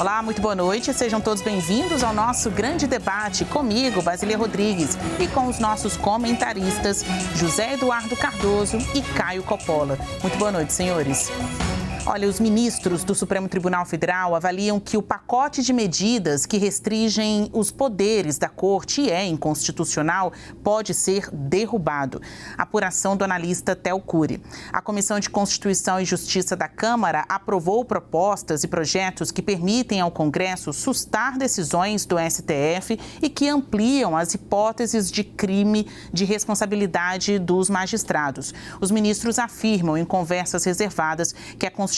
Olá, muito boa noite. Sejam todos bem-vindos ao nosso grande debate comigo, Basília Rodrigues, e com os nossos comentaristas José Eduardo Cardoso e Caio Coppola. Muito boa noite, senhores. Olha, os ministros do Supremo Tribunal Federal avaliam que o pacote de medidas que restringem os poderes da Corte e é inconstitucional pode ser derrubado. Apuração do analista Theo Cury. A Comissão de Constituição e Justiça da Câmara aprovou propostas e projetos que permitem ao Congresso sustar decisões do STF e que ampliam as hipóteses de crime de responsabilidade dos magistrados. Os ministros afirmam em conversas reservadas que a Constituição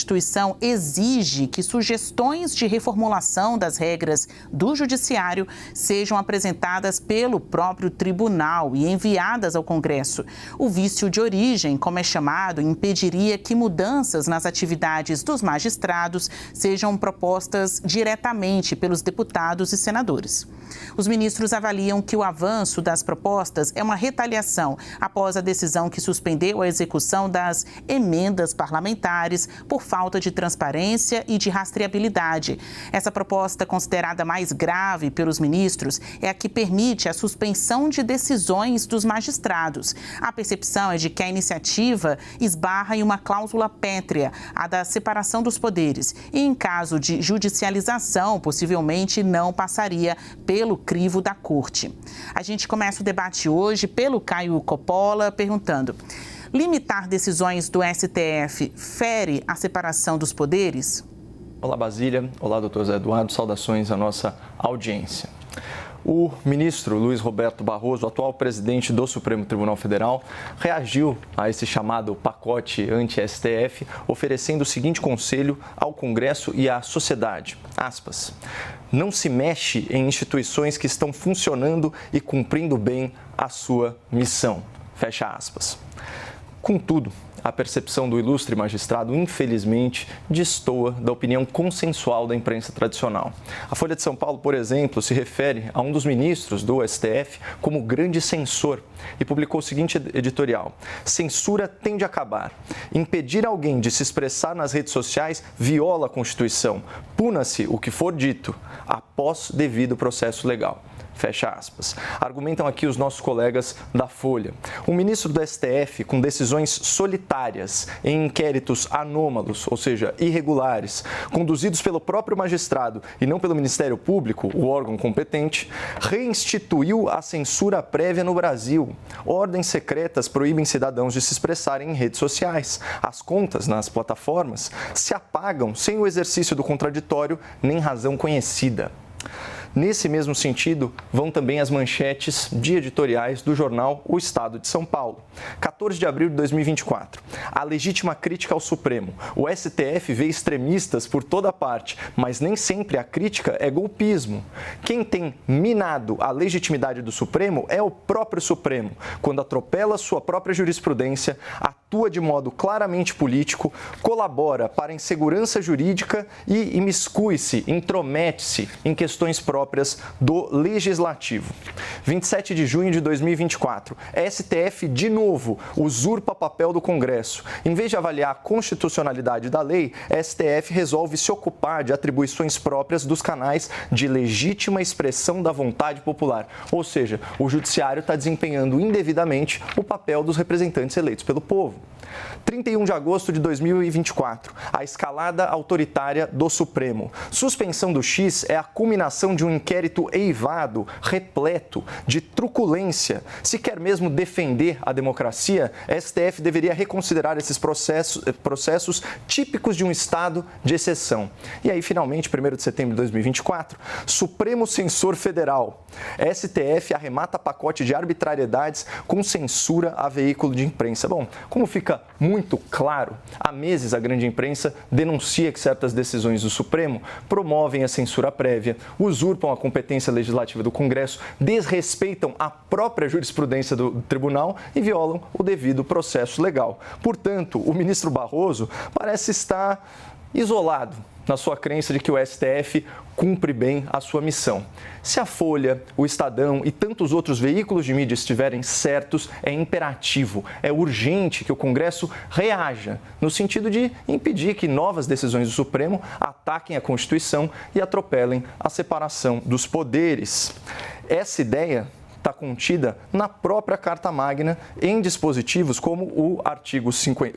exige que sugestões de reformulação das regras do Judiciário sejam apresentadas pelo próprio tribunal e enviadas ao Congresso. O vício de origem, como é chamado, impediria que mudanças nas atividades dos magistrados sejam propostas diretamente pelos deputados e senadores. Os ministros avaliam que o avanço das propostas é uma retaliação após a decisão que suspendeu a execução das emendas parlamentares por falta de transparência e de rastreabilidade. Essa proposta, considerada mais grave pelos ministros, é a que permite a suspensão de decisões dos magistrados. A percepção é de que a iniciativa esbarra em uma cláusula pétrea, a da separação dos poderes, e em caso de judicialização, possivelmente não passaria pelo crivo da Corte. A gente começa o debate hoje pelo Caio Coppola, perguntando: limitar decisões do STF fere a separação dos poderes? Olá, Basília. Olá, doutor Zé Eduardo. Saudações à nossa audiência. O ministro Luiz Roberto Barroso, atual presidente do Supremo Tribunal Federal, reagiu a esse chamado pacote anti-STF, oferecendo o seguinte conselho ao Congresso e à sociedade, aspas: não se mexe em instituições que estão funcionando e cumprindo bem a sua missão, fecha aspas. Contudo, a percepção do ilustre magistrado, infelizmente, destoa da opinião consensual da imprensa tradicional. A Folha de São Paulo, por exemplo, se refere a um dos ministros do STF como grande censor e publicou o seguinte editorial: censura tem de acabar. Impedir alguém de se expressar nas redes sociais viola a Constituição. Puna-se o que for dito, após devido processo legal. Fecha aspas. Argumentam aqui os nossos colegas da Folha. Um ministro do STF com decisões solitárias em inquéritos anômalos, ou seja, irregulares, conduzidos pelo próprio magistrado e não pelo Ministério Público, o órgão competente, reinstituiu a censura prévia no Brasil. Ordens secretas proíbem cidadãos de se expressarem em redes sociais. As contas nas plataformas se apagam sem o exercício do contraditório nem razão conhecida. Nesse mesmo sentido, vão também as manchetes de editoriais do jornal O Estado de São Paulo. 14 de abril de 2024. A legítima crítica ao Supremo. O STF vê extremistas por toda parte, mas nem sempre a crítica é golpismo. Quem tem minado a legitimidade do Supremo é o próprio Supremo, quando atropela sua própria jurisprudência, atua de modo claramente político, colabora para a insegurança jurídica e imiscui-se, intromete-se em questões próprias do Legislativo. 27 de junho de 2024. STF, de novo, usurpa papel do Congresso. Em vez de avaliar a constitucionalidade da lei, STF resolve se ocupar de atribuições próprias dos canais de legítima expressão da vontade popular. Ou seja, o Judiciário está desempenhando indevidamente o papel dos representantes eleitos pelo povo. 31 de agosto de 2024, a escalada autoritária do Supremo. Suspensão do X é a culminação de um inquérito eivado, repleto de truculência. Se quer mesmo defender a democracia, a STF deveria reconsiderar esses processos típicos de um estado de exceção. E aí, finalmente, 1º de setembro de 2024, Supremo Censor Federal. STF arremata pacote de arbitrariedades com censura a veículo de imprensa. Bom, como fica muito claro, há meses a grande imprensa denuncia que certas decisões do Supremo promovem a censura prévia, usurpam a competência legislativa do Congresso, desrespeitam a própria jurisprudência do tribunal e violam o devido processo legal. Portanto, o ministro Barroso parece estar isolado na sua crença de que o STF cumpre bem a sua missão. Se a Folha, o Estadão e tantos outros veículos de mídia estiverem certos, é imperativo, é urgente que o Congresso reaja, no sentido de impedir que novas decisões do Supremo ataquem a Constituição e atropelem a separação dos poderes. Essa ideia está contida na própria Carta Magna em dispositivos como o artigo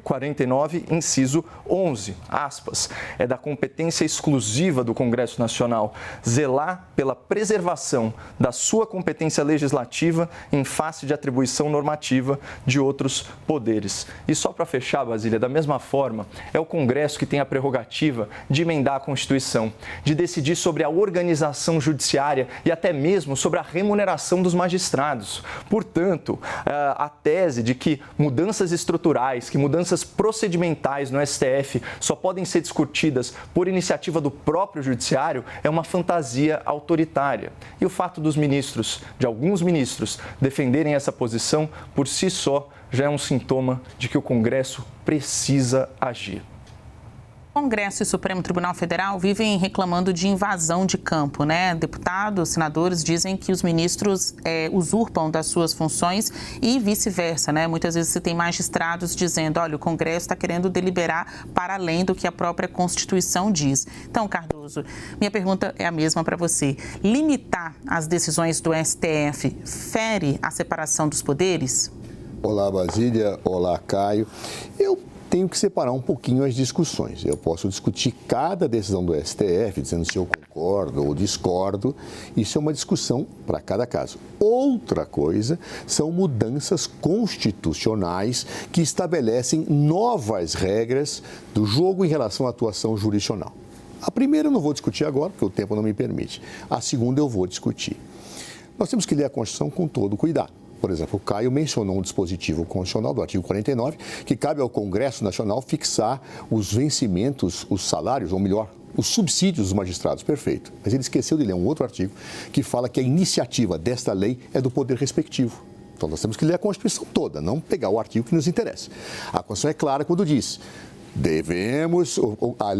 49, inciso 11, aspas, é da competência exclusiva do Congresso Nacional zelar pela preservação da sua competência legislativa em face de atribuição normativa de outros poderes. E só para fechar, Basília, da mesma forma, é o Congresso que tem a prerrogativa de emendar a Constituição, de decidir sobre a organização judiciária e até mesmo sobre a remuneração dos magistrados. Portanto, a tese de que mudanças estruturais, que mudanças procedimentais no STF só podem ser discutidas por iniciativa do próprio judiciário é uma fantasia autoritária. E o fato dos ministros, de alguns ministros, defenderem essa posição por si só já é um sintoma de que o Congresso precisa agir. Congresso e Supremo Tribunal Federal vivem reclamando de invasão de campo, né? Deputados, senadores dizem que os ministros usurpam das suas funções e vice-versa, né? Muitas vezes você tem magistrados dizendo, olha, o Congresso está querendo deliberar para além do que a própria Constituição diz. Então, Cardoso, minha pergunta é a mesma para você. Limitar as decisões do STF fere a separação dos poderes? Olá, Basília. Olá, Caio. Eu tenho que separar um pouquinho as discussões. Eu posso discutir cada decisão do STF, dizendo se eu concordo ou discordo. Isso é uma discussão para cada caso. Outra coisa são mudanças constitucionais que estabelecem novas regras do jogo em relação à atuação jurisdicional. A primeira eu não vou discutir agora, porque o tempo não me permite. A segunda eu vou discutir. Nós temos que ler a Constituição com todo cuidado. Por exemplo, o Caio mencionou um dispositivo constitucional do artigo 49, que cabe ao Congresso Nacional fixar os vencimentos, os salários, ou melhor, os subsídios dos magistrados. Perfeito. Mas ele esqueceu de ler um outro artigo que fala que a iniciativa desta lei é do poder respectivo. Então, nós temos que ler a Constituição toda, não pegar o artigo que nos interessa. A Constituição é clara quando diz: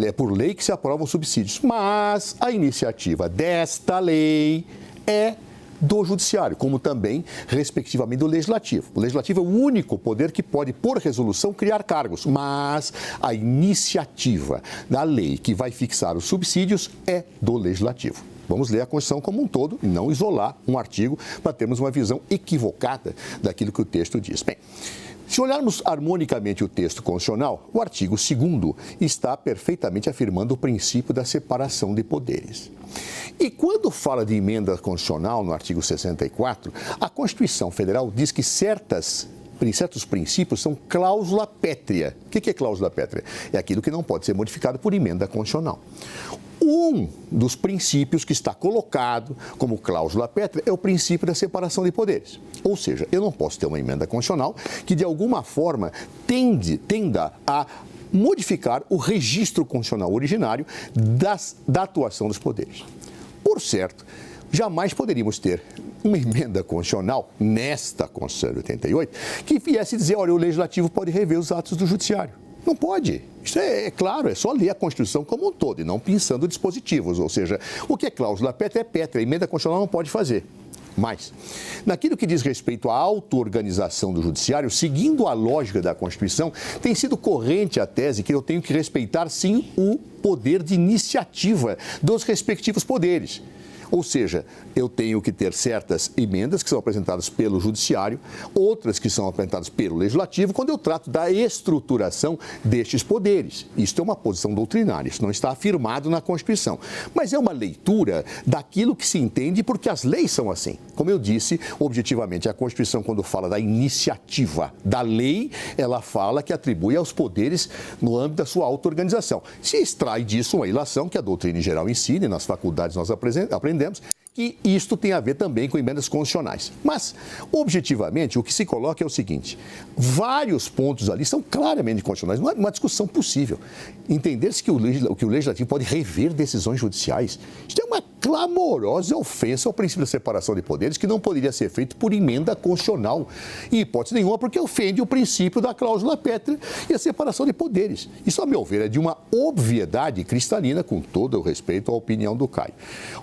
é por lei que se aprovam subsídios, mas a iniciativa desta lei é do Judiciário, como também, respectivamente, do Legislativo. O Legislativo é o único poder que pode, por resolução, criar cargos, mas a iniciativa da lei que vai fixar os subsídios é do Legislativo. Vamos ler a Constituição como um todo e não isolar um artigo para termos uma visão equivocada daquilo que o texto diz. Bem, se olharmos harmonicamente o texto constitucional, o artigo 2º está perfeitamente afirmando o princípio da separação de poderes. E quando fala de emenda constitucional, no artigo 64, a Constituição Federal diz que certos princípios são cláusula pétrea. O que é cláusula pétrea? É aquilo que não pode ser modificado por emenda constitucional. Um dos princípios que está colocado como cláusula pétrea é o princípio da separação de poderes. Ou seja, eu não posso ter uma emenda constitucional que, de alguma forma, tenda a modificar o registro constitucional originário da atuação dos poderes. Por certo, jamais poderíamos ter uma emenda constitucional, nesta Constituição de 88, que viesse dizer, olha, o Legislativo pode rever os atos do Judiciário. Não pode. Isso é claro, é só ler a Constituição como um todo e não pensando dispositivos. Ou seja, o que é cláusula pétrea é pétrea, a emenda constitucional não pode fazer. Mas, naquilo que diz respeito à auto-organização do Judiciário, seguindo a lógica da Constituição, tem sido corrente a tese que eu tenho que respeitar, sim, o poder de iniciativa dos respectivos poderes. Ou seja, eu tenho que ter certas emendas que são apresentadas pelo Judiciário, outras que são apresentadas pelo Legislativo, quando eu trato da estruturação destes poderes. Isto é uma posição doutrinária, isso não está afirmado na Constituição. Mas é uma leitura daquilo que se entende porque as leis são assim. Como eu disse, objetivamente, a Constituição, quando fala da iniciativa da lei, ela fala que atribui aos poderes no âmbito da sua auto-organização. Se extrai disso uma ilação que a doutrina em geral ensina, e nas faculdades nós aprendemos, que isto tem a ver também com emendas constitucionais. Mas, objetivamente, o que se coloca é o seguinte: vários pontos ali são claramente constitucionais, não é uma discussão possível. Entender-se que o Legislativo pode rever decisões judiciais, isso é uma clamorosa ofensa ao princípio da separação de poderes, que não poderia ser feito por emenda constitucional, em hipótese nenhuma, porque ofende o princípio da cláusula pétrea e a separação de poderes. Isso, a meu ver, é de uma obviedade cristalina, com todo o respeito à opinião do Caio.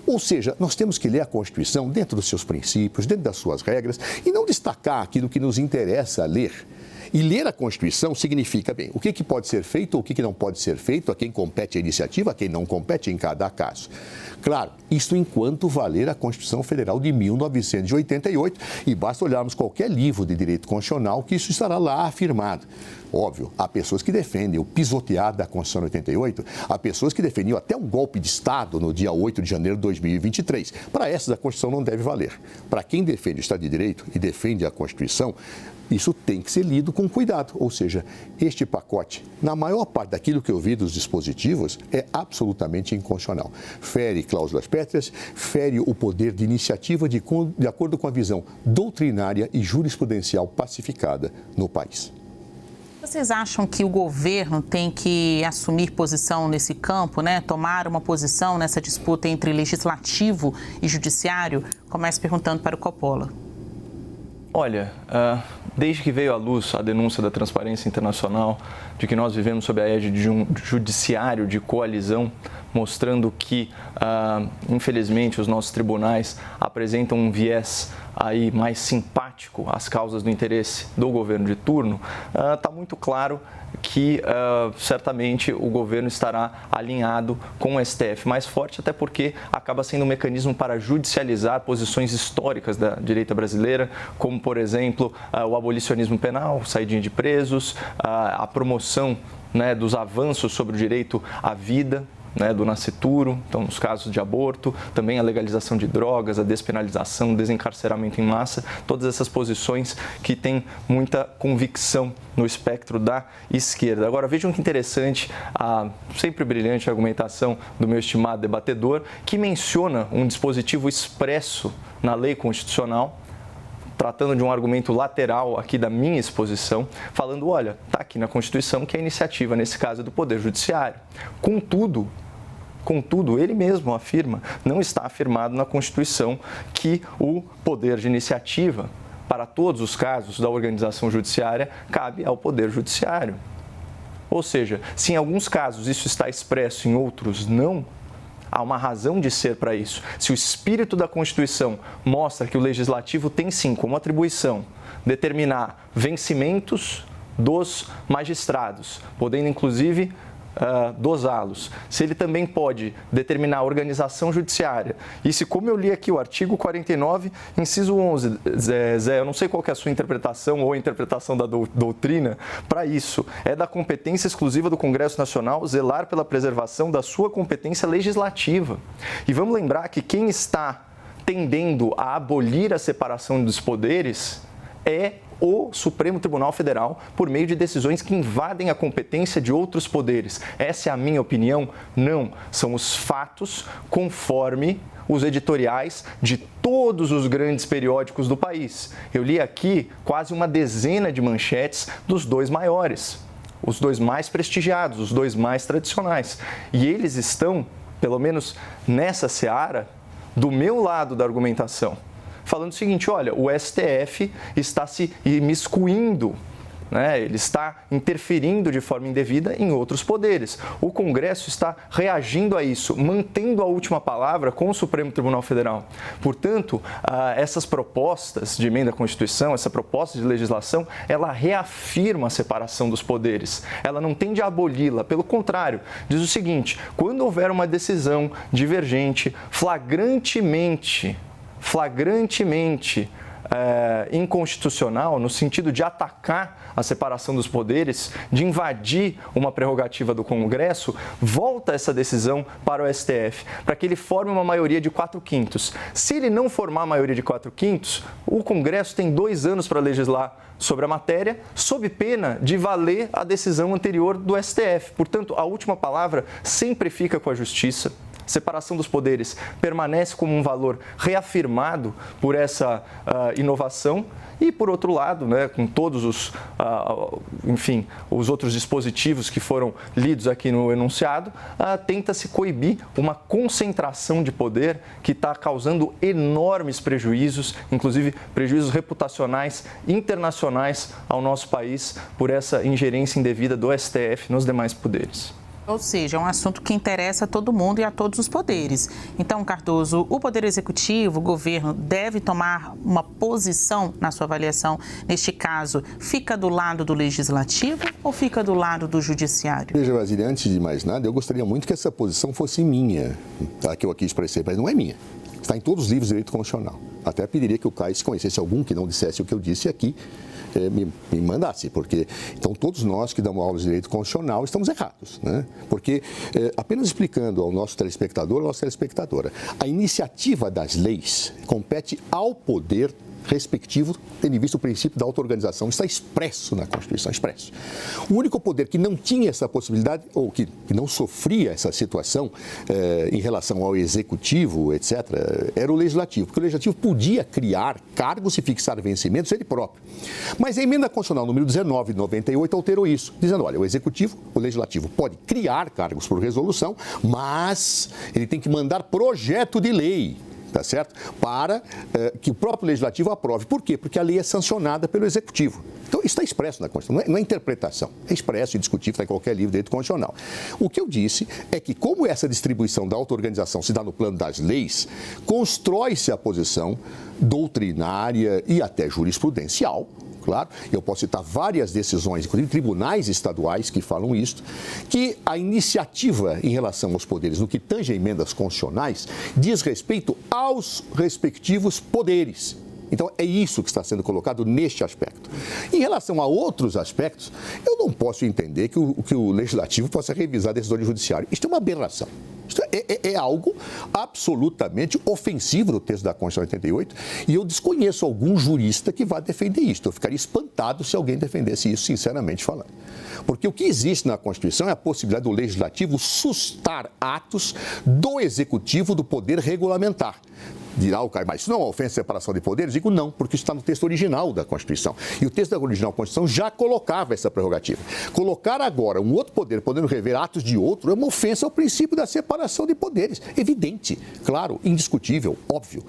Ou seja, nós temos que ler a Constituição dentro dos seus princípios, dentro das suas regras, e não destacar aquilo que nos interessa ler. E ler a Constituição significa, bem, o que pode ser feito ou o que não pode ser feito, a quem compete a iniciativa, a quem não compete em cada caso. Claro, isso enquanto valer a Constituição Federal de 1988, e basta olharmos qualquer livro de direito constitucional que isso estará lá afirmado. Óbvio, há pessoas que defendem o pisotear da Constituição de 88, há pessoas que defendiam até um golpe de Estado no dia 8 de janeiro de 2023. Para essas, a Constituição não deve valer. Para quem defende o Estado de Direito e defende a Constituição, isso tem que ser lido com cuidado. Ou seja, este pacote, na maior parte daquilo que eu vi dos dispositivos, é absolutamente inconstitucional. Fere cláusulas pétreas, fere o poder de iniciativa de acordo com a visão doutrinária e jurisprudencial pacificada no país. Vocês acham que o governo tem que assumir posição nesse campo, né? Tomar uma posição nessa disputa entre legislativo e judiciário? Começo perguntando para o Coppola. Olha, desde que veio à luz a denúncia da Transparência Internacional de que nós vivemos sob a égide de um judiciário de coalizão, mostrando que, infelizmente, os nossos tribunais apresentam um viés aí mais simpático às causas do interesse do governo de turno, está muito claro que certamente o governo estará alinhado com o STF mais forte, até porque acaba sendo um mecanismo para judicializar posições históricas da direita brasileira, como, por exemplo, o abolicionismo penal, saída de presos, a promoção, né, dos avanços sobre o direito à vida, né, do nascituro, então nos casos de aborto, também a legalização de drogas, a despenalização, desencarceramento em massa, todas essas posições que têm muita convicção no espectro da esquerda. Agora vejam que interessante a sempre brilhante argumentação do meu estimado debatedor, que menciona um dispositivo expresso na lei constitucional, tratando de um argumento lateral aqui da minha exposição, falando, olha, está aqui na Constituição que a iniciativa, nesse caso, é do Poder Judiciário. Contudo, ele mesmo afirma, não está afirmado na Constituição que o poder de iniciativa, para todos os casos da organização judiciária, cabe ao Poder Judiciário. Ou seja, se em alguns casos isso está expresso, em outros não, há uma razão de ser para isso. Se o espírito da Constituição mostra que o Legislativo tem sim como atribuição determinar vencimentos dos magistrados, podendo inclusive dosá-los. Se ele também pode determinar a organização judiciária. E se, como eu li aqui o artigo 49, inciso 11, Zé, eu não sei qual que é a sua interpretação ou a interpretação da doutrina para isso. É da competência exclusiva do Congresso Nacional zelar pela preservação da sua competência legislativa. E vamos lembrar que quem está tendendo a abolir a separação dos poderes é o Supremo Tribunal Federal por meio de decisões que invadem a competência de outros poderes. Essa é a minha opinião? Não. São os fatos conforme os editoriais de todos os grandes periódicos do país. Eu li aqui quase uma dezena de manchetes dos dois maiores, os dois mais prestigiados, os dois mais tradicionais. E eles estão, pelo menos nessa seara, do meu lado da argumentação, falando o seguinte, olha, o STF está se imiscuindo, né? Ele está interferindo de forma indevida em outros poderes. O Congresso está reagindo a isso, mantendo a última palavra com o Supremo Tribunal Federal. Portanto, essas propostas de emenda à Constituição, essa proposta de legislação, ela reafirma a separação dos poderes. Ela não tende a aboli-la, pelo contrário, diz o seguinte, quando houver uma decisão divergente, flagrantemente inconstitucional, no sentido de atacar a separação dos poderes, de invadir uma prerrogativa do Congresso, volta essa decisão para o STF, para que ele forme uma maioria de 4/5. Se ele não formar a maioria de 4/5, o Congresso tem 2 anos para legislar sobre a matéria, sob pena de valer a decisão anterior do STF. Portanto, a última palavra sempre fica com a Justiça. separação dos poderes permanece como um valor reafirmado por essa inovação. E, por outro lado, né, com todos os outros dispositivos que foram lidos aqui no enunciado, tenta-se coibir uma concentração de poder que está causando enormes prejuízos, inclusive prejuízos reputacionais internacionais ao nosso país por essa ingerência indevida do STF nos demais poderes. Ou seja, é um assunto que interessa a todo mundo e a todos os poderes. Então, Cardoso, o Poder Executivo, o governo, deve tomar uma posição na sua avaliação. Neste caso, fica do lado do Legislativo ou fica do lado do Judiciário? Veja, Brasília, antes de mais nada, eu gostaria muito que essa posição fosse minha, tá? Que eu aqui expressei, mas não é minha. Está em todos os livros de direito constitucional. Até pediria que o Caio, se conhecesse algum que não dissesse o que eu disse aqui, me mandasse, porque então todos nós que damos aulas de direito constitucional estamos errados, né? Porque apenas explicando ao nosso telespectador, à nossa telespectadora, a iniciativa das leis compete ao poder respectivo, tendo em vista o princípio da auto-organização. Está expresso na Constituição, expresso. O único poder que não tinha essa possibilidade, ou que não sofria essa situação em relação ao Executivo, etc., era o Legislativo, porque o Legislativo podia criar cargos e fixar vencimentos ele próprio. Mas a emenda constitucional número 19 de 98 alterou isso, dizendo, olha, o Legislativo pode criar cargos por resolução, mas ele tem que mandar projeto de lei, tá certo? Para que o próprio Legislativo aprove. Por quê? Porque a lei é sancionada pelo Executivo. Então, isso está expresso na Constituição, não é interpretação, é expresso e discutível, está em qualquer livro de direito constitucional. O que eu disse é que, como essa distribuição da auto-organização se dá no plano das leis, constrói-se a posição doutrinária e até jurisprudencial. Claro, eu posso citar várias decisões, inclusive tribunais estaduais que falam isso, que a iniciativa em relação aos poderes, no que tange a emendas constitucionais, diz respeito aos respectivos poderes. Então, é isso que está sendo colocado neste aspecto. Em relação a outros aspectos, eu não posso entender que o Legislativo possa revisar a decisão do Judiciário. Isto é uma aberração. Isto é algo absolutamente ofensivo no texto da Constituição 88 e eu desconheço algum jurista que vá defender isso. Eu ficaria espantado se alguém defendesse isso, sinceramente falando. Porque o que existe na Constituição é a possibilidade do Legislativo sustar atos do Executivo do poder regulamentar. Dirá o Caio, mas isso não é uma ofensa à separação de poderes? Digo não, porque isso está no texto original da Constituição. E o texto original da Constituição já colocava essa prerrogativa. Colocar agora um outro poder podendo rever atos de outro é uma ofensa ao princípio da separação de poderes. Evidente, claro, indiscutível, óbvio.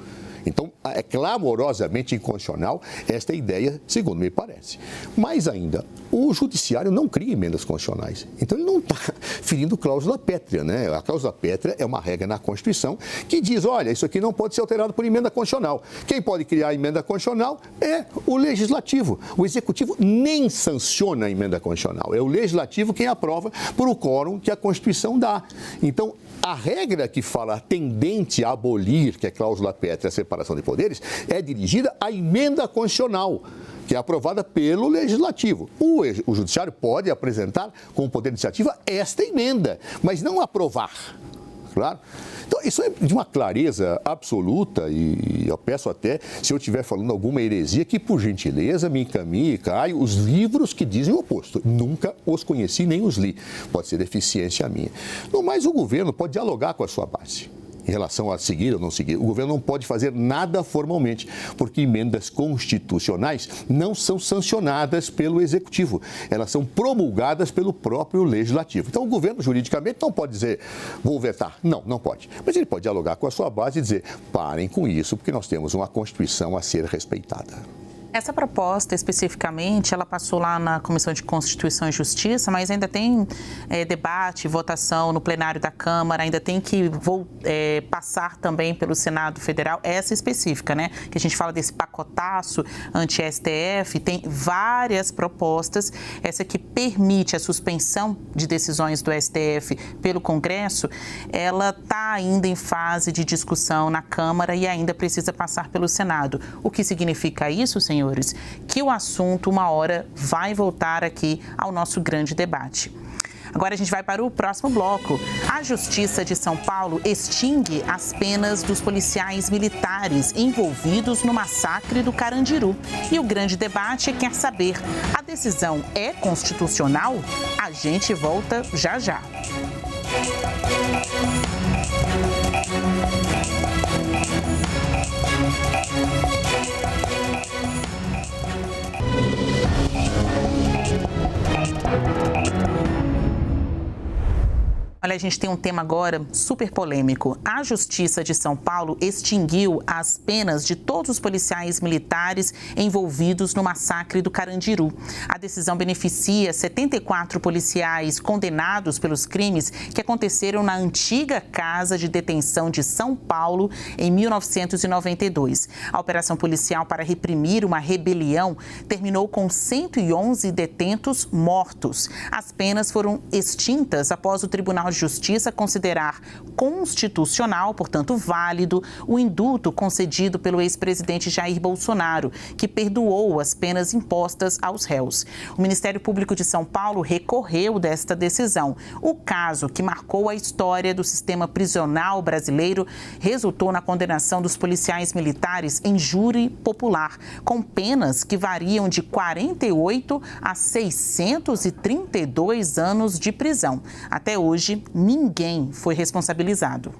Então, é clamorosamente inconstitucional esta ideia, segundo me parece. Mais ainda, o Judiciário não cria emendas constitucionais. Então, ele não está ferindo cláusula pétrea, né? A cláusula pétrea é uma regra na Constituição que diz, olha, isso aqui não pode ser alterado por emenda constitucional. Quem pode criar a emenda constitucional é o Legislativo. O Executivo nem sanciona a emenda constitucional. É o Legislativo quem aprova por o quórum que a Constituição dá. Então, a regra que fala tendente a abolir, que é cláusula pétrea, a separação de poderes, é dirigida à emenda constitucional, que é aprovada pelo Legislativo. O Judiciário pode apresentar como poder de iniciativa esta emenda, mas não aprovar. Claro? Então, isso é de uma clareza absoluta e eu peço até, se eu estiver falando alguma heresia, que, por gentileza, me encaminhe, Caio, os livros que dizem o oposto. Nunca os conheci nem os li. Pode ser deficiência minha. No mais, o governo pode dialogar com a sua base. Em relação a seguir ou não seguir, o governo não pode fazer nada formalmente, porque emendas constitucionais não são sancionadas pelo Executivo, elas são promulgadas pelo próprio Legislativo. Então, o governo, juridicamente, não pode dizer, vou vetar. Não, não pode. Mas ele pode dialogar com a sua base e dizer, parem com isso, porque nós temos uma Constituição a ser respeitada. Essa proposta, especificamente, ela passou lá na Comissão de Constituição e Justiça, mas ainda tem debate, votação no plenário da Câmara, ainda tem que passar também pelo Senado Federal, essa específica, né? Que a gente fala desse pacotaço anti-STF, tem várias propostas. Essa que permite a suspensão de decisões do STF pelo Congresso, ela está ainda em fase de discussão na Câmara e ainda precisa passar pelo Senado. O que significa isso, senhores? Que o assunto, uma hora, vai voltar aqui ao nosso grande debate. Agora a gente vai para o próximo bloco. A Justiça de São Paulo extingue as penas dos policiais militares envolvidos no massacre do Carandiru. E o grande debate quer saber, a decisão é constitucional? A gente volta já já. Olha, a gente tem um tema agora super polêmico. A Justiça de São Paulo extinguiu as penas de todos os policiais militares envolvidos no massacre do Carandiru. A decisão beneficia 74 policiais condenados pelos crimes que aconteceram na antiga Casa de Detenção de São Paulo em 1992. A operação policial para reprimir uma rebelião terminou com 111 detentos mortos. As penas foram extintas após o Tribunal de Justiça considerar constitucional, portanto válido, o indulto concedido pelo ex-presidente Jair Bolsonaro, que perdoou as penas impostas aos réus. O Ministério Público de São Paulo recorreu desta decisão. O caso, que marcou a história do sistema prisional brasileiro, resultou na condenação dos policiais militares em júri popular, com penas que variam de 48 a 632 anos de prisão. Até hoje, ninguém foi responsabilizado.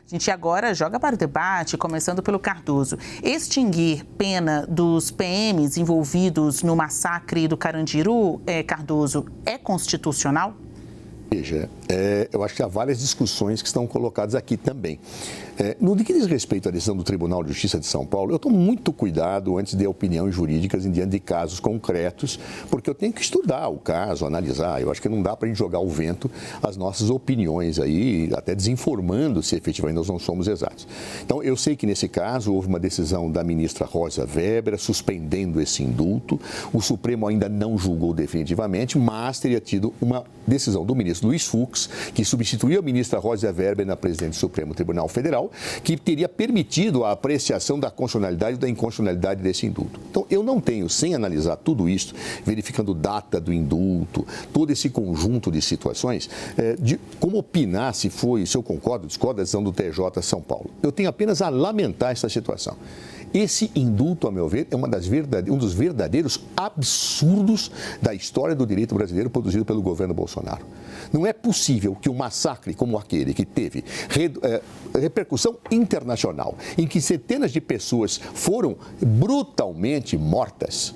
A gente agora joga para o debate, começando pelo Cardoso. Extinguir pena dos PMs envolvidos no massacre do Carandiru, Cardoso, é constitucional? Veja, eu acho que há várias discussões que estão colocadas aqui também. No que diz respeito à decisão do Tribunal de Justiça de São Paulo, eu tomo muito cuidado antes de opiniões jurídicas em diante de casos concretos, porque eu tenho que estudar o caso, analisar. Eu acho que não dá para a gente jogar ao vento as nossas opiniões aí, até desinformando se efetivamente nós não somos exatos. Então, eu sei que nesse caso houve uma decisão da ministra Rosa Weber suspendendo esse indulto. O Supremo ainda não julgou definitivamente, mas teria tido uma decisão do ministro Luiz Fux, que substituiu a ministra Rosa Weber na presidente do Supremo Tribunal Federal, que teria permitido a apreciação da constitucionalidade e da inconstitucionalidade desse indulto. Então, eu não tenho, sem analisar tudo isso, verificando data do indulto, todo esse conjunto de situações, de como opinar se eu concordo, discordo da decisão do TJ São Paulo. Eu tenho apenas a lamentar essa situação. Esse indulto, a meu ver, é um dos verdadeiros absurdos da história do direito brasileiro produzido pelo governo Bolsonaro. Não é possível que um massacre como aquele que teve repercussão internacional, em que centenas de pessoas foram brutalmente mortas,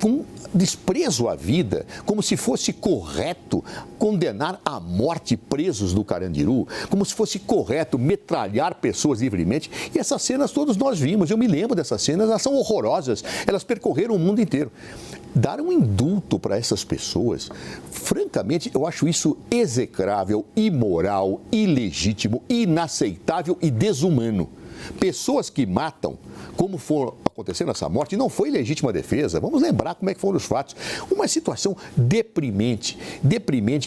com desprezo à vida, como se fosse correto condenar à morte presos do Carandiru, como se fosse correto metralhar pessoas livremente. E essas cenas todos nós vimos, eu me lembro dessas cenas, elas são horrorosas, elas percorreram o mundo inteiro. Dar um indulto para essas pessoas, francamente, eu acho isso execrável, imoral, ilegítimo, inaceitável e desumano. Pessoas que matam, como for acontecendo essa morte, não foi legítima defesa. Vamos lembrar como é que foram os fatos. Uma situação deprimente,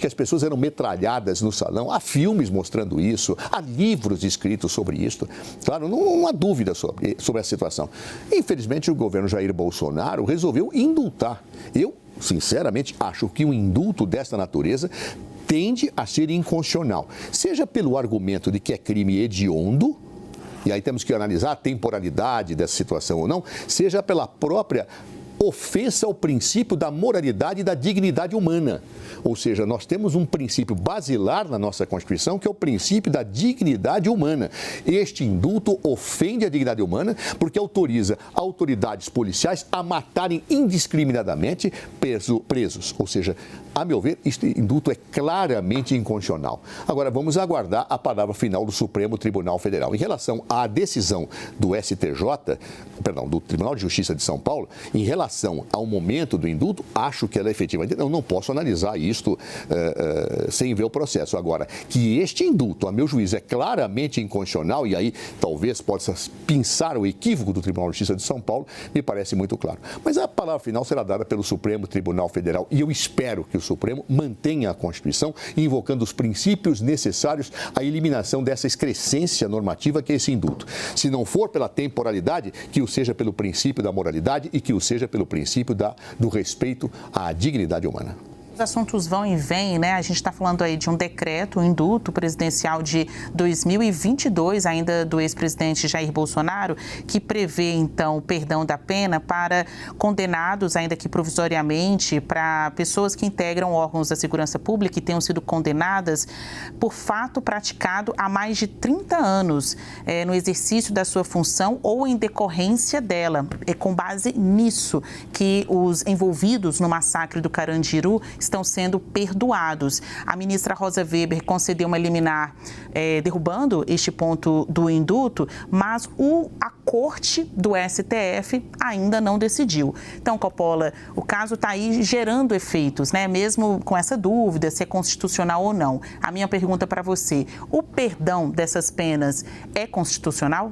que as pessoas eram metralhadas no salão. Há filmes mostrando isso, há livros escritos sobre isso. Claro, não há dúvida sobre a situação. Infelizmente, o governo Jair Bolsonaro resolveu indultar. Eu, sinceramente, acho que um indulto desta natureza tende a ser inconstitucional. Seja pelo argumento de que é crime hediondo, e aí temos que analisar a temporalidade dessa situação ou não, seja pela própria ofensa ao princípio da moralidade e da dignidade humana. Ou seja, nós temos um princípio basilar na nossa Constituição, que é o princípio da dignidade humana. Este indulto ofende a dignidade humana porque autoriza autoridades policiais a matarem indiscriminadamente presos. Ou seja, a meu ver, este indulto é claramente inconstitucional. Agora, vamos aguardar a palavra final do Supremo Tribunal Federal. Em relação à decisão do do Tribunal de Justiça de São Paulo, em relação ao momento do indulto, acho que ela efetivamente... Não posso analisar isto sem ver o processo. Agora, que este indulto, a meu juízo, é claramente inconstitucional, e aí talvez possa pensar o equívoco do Tribunal de Justiça de São Paulo, me parece muito claro. Mas a palavra final será dada pelo Supremo Tribunal Federal, e eu espero que o Supremo mantenha a Constituição, invocando os princípios necessários à eliminação dessa excrescência normativa que é esse indulto. Se não for pela temporalidade, que o seja pelo princípio da moralidade e que o seja pelo princípio do respeito à dignidade humana. Os assuntos vão e vêm, né? A gente está falando aí de um decreto, um indulto presidencial de 2022, ainda do ex-presidente Jair Bolsonaro, que prevê, então, o perdão da pena para condenados, ainda que provisoriamente, para pessoas que integram órgãos da segurança pública e tenham sido condenadas por fato praticado há mais de 30 anos no exercício da sua função ou em decorrência dela. É com base nisso que os envolvidos no massacre do Carandiru estão sendo perdoados. A ministra Rosa Weber concedeu uma liminar derrubando este ponto do indulto, mas a Corte do STF ainda não decidiu. Então, Coppola, o caso está aí gerando efeitos, né? Mesmo com essa dúvida se é constitucional ou não. A minha pergunta para você, o perdão dessas penas é constitucional?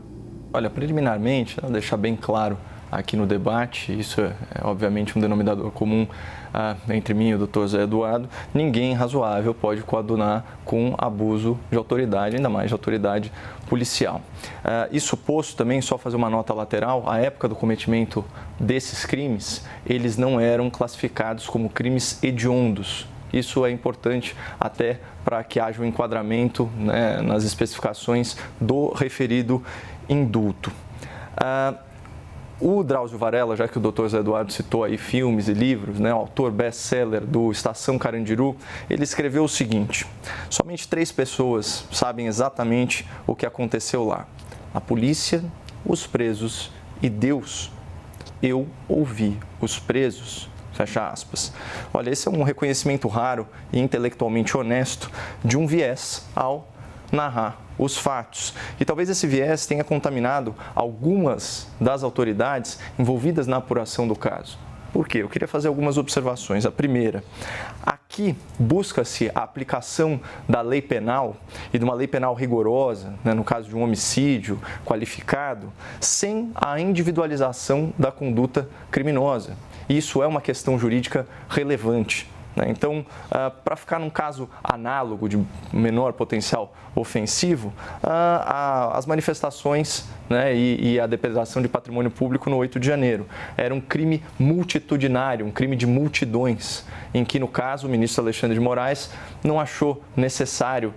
Olha, preliminarmente, vou deixar bem claro aqui no debate, isso é obviamente um denominador comum entre mim e o doutor Zé Eduardo, ninguém razoável pode coadunar com abuso de autoridade, ainda mais de autoridade policial. Isso posto também, só fazer uma nota lateral, à época do cometimento desses crimes, eles não eram classificados como crimes hediondos. Isso é importante até para que haja um enquadramento, né, nas especificações do referido indulto. O Drauzio Varela, já que o Dr. Zé Eduardo citou aí filmes e livros, né, o autor best-seller do Estação Carandiru, ele escreveu o seguinte: somente 3 pessoas sabem exatamente o que aconteceu lá. A polícia, os presos e Deus. Eu ouvi os presos. Fecha aspas. Olha, esse é um reconhecimento raro e intelectualmente honesto de um viés ao narrar os fatos. E talvez esse viés tenha contaminado algumas das autoridades envolvidas na apuração do caso. Por quê? Eu queria fazer algumas observações. A primeira, aqui busca-se a aplicação da lei penal e de uma lei penal rigorosa, né, no caso de um homicídio qualificado, sem a individualização da conduta criminosa. Isso é uma questão jurídica relevante. Então, para ficar num caso análogo de menor potencial ofensivo, as manifestações, né, e a depredação de patrimônio público no 8 de janeiro era um crime multitudinário, um crime de multidões, em que, no caso, o ministro Alexandre de Moraes não achou necessário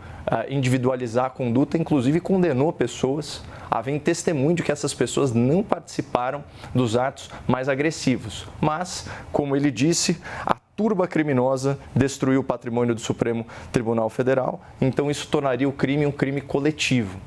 individualizar a conduta, inclusive condenou pessoas, havendo testemunho de que essas pessoas não participaram dos atos mais agressivos. Mas, como ele disse, a turba criminosa destruiu o patrimônio do Supremo Tribunal Federal, então isso tornaria o crime um crime coletivo.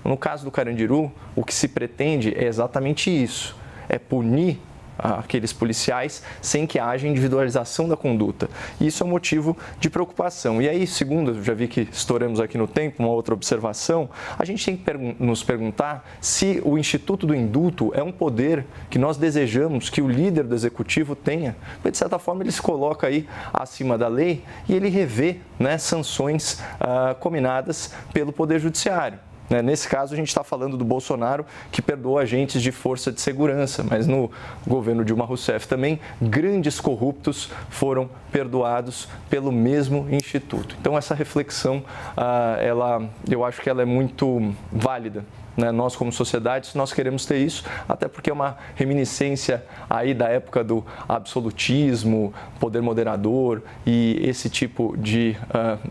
No caso do Carandiru, o que se pretende é exatamente isso, é punir aqueles policiais sem que haja individualização da conduta. E isso é um motivo de preocupação. E aí, segundo, já vi que estouramos aqui no tempo, uma outra observação, a gente tem que nos perguntar se o Instituto do Indulto é um poder que nós desejamos que o líder do Executivo tenha, porque de certa forma ele se coloca aí acima da lei e ele revê, né, sanções cominadas pelo Poder Judiciário. Nesse caso, a gente está falando do Bolsonaro, que perdoa agentes de força de segurança, mas no governo Dilma Rousseff também, grandes corruptos foram perdoados pelo mesmo instituto. Então, essa reflexão, eu acho que ela é muito válida. Nós, como sociedade, nós queremos ter isso, até porque é uma reminiscência aí da época do absolutismo, poder moderador e esse tipo de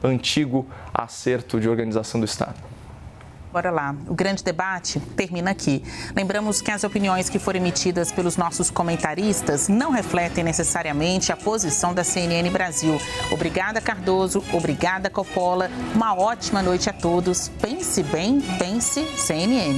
antigo acerto de organização do Estado. Bora lá, o grande debate termina aqui. Lembramos que as opiniões que foram emitidas pelos nossos comentaristas não refletem necessariamente a posição da CNN Brasil. Obrigada, Cardoso. Obrigada, Coppola. Uma ótima noite a todos. Pense bem, pense CNN.